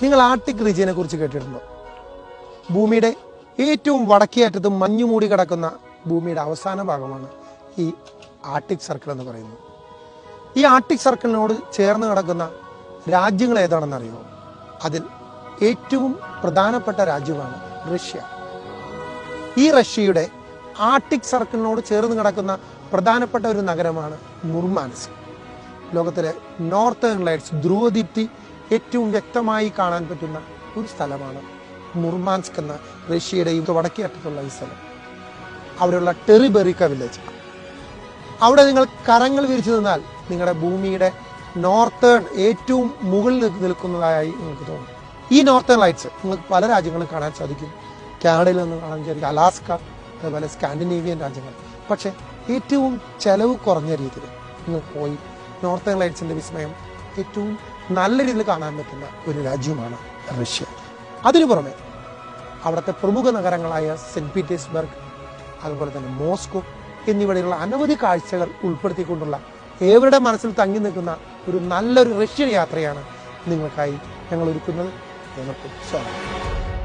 നിങ്ങൾ ആർട്ടിക് റീജിയനെ കുറിച്ച് കേട്ടിട്ടുണ്ടോ? ഭൂമിയുടെ ഏറ്റവും വടക്കേ അറ്റത്തും മഞ്ഞുമൂടി കിടക്കുന്ന ഭൂമിയുടെ അവസാന ഭാഗമാണ് ഈ ആർട്ടിക് സർക്കിൾ എന്ന് പറയുന്നത്. ഈ ആർട്ടിക് സർക്കിളിനോട് ചേർന്ന് കിടക്കുന്ന രാജ്യങ്ങൾ ഏതാണെന്ന് അറിയുമോ? അതിൽ ഏറ്റവും പ്രധാനപ്പെട്ട രാജ്യമാണ് റഷ്യ. ഈ റഷ്യയുടെ ആർട്ടിക് സർക്കിളിനോട് ചേർന്ന് കിടക്കുന്ന പ്രധാനപ്പെട്ട ഒരു നഗരമാണ് മുർമാൻസ്ക്. ലോകത്തിലെ നോർത്തേൺ ലൈറ്റ്സ്, ധ്രുവദീപ്തി ഏറ്റവും വ്യക്തമായി കാണാൻ പറ്റുന്ന ഒരു സ്ഥലമാണ് മുർമാൻസ്ക് എന്ന റഷ്യയുടെ വടക്കേ അറ്റത്തുള്ള ഈ സ്ഥലം. അവിടെയുള്ള ടെറിബെറിക്ക വില്ലേജ്. അവിടെ നിങ്ങൾ കരങ്ങൾ വിരിച്ചു നിന്നാൽ നിങ്ങളുടെ ഭൂമിയുടെ നോർത്തേൺ ഏറ്റവും മുകളിൽ നിൽക്കുന്നതായി നിങ്ങൾക്ക് തോന്നും. ഈ നോർത്തേൺ ലൈറ്റ്സ് നിങ്ങൾക്ക് പല രാജ്യങ്ങളും കാണാൻ സാധിക്കും. കാനഡയിൽ നിന്ന് കാണാൻ സാധിക്കും, അലാസ്ക, അതുപോലെ സ്കാൻഡിനേവിയൻ രാജ്യങ്ങൾ. പക്ഷെ ഏറ്റവും ചെലവ് കുറഞ്ഞ രീതിയിൽ നിങ്ങൾക്ക് പോയി നോർത്തേൺ ലൈറ്റ്സിന്റെ വിസ്മയം ഏറ്റവും നല്ല രീതിയിൽ കാണാൻ പറ്റുന്ന ഒരു രാജ്യമാണ് റഷ്യ. അതിനു പുറമെ അവിടുത്തെ പ്രമുഖ നഗരങ്ങളായ സെന്റ് പീറ്റേഴ്സ്ബർഗ്, അതുപോലെ തന്നെ മോസ്കോ എന്നിവിടെയുള്ള അനവധി കാഴ്ചകൾ ഉൾപ്പെടുത്തിക്കൊണ്ടുള്ള ഏവരുടെ മനസ്സിൽ തങ്ങി നിൽക്കുന്ന ഒരു നല്ലൊരു റഷ്യൻ യാത്രയാണ് നിങ്ങൾക്കായി ഞങ്ങൾ ഒരുക്കുന്നത്. സ്വാഗതം.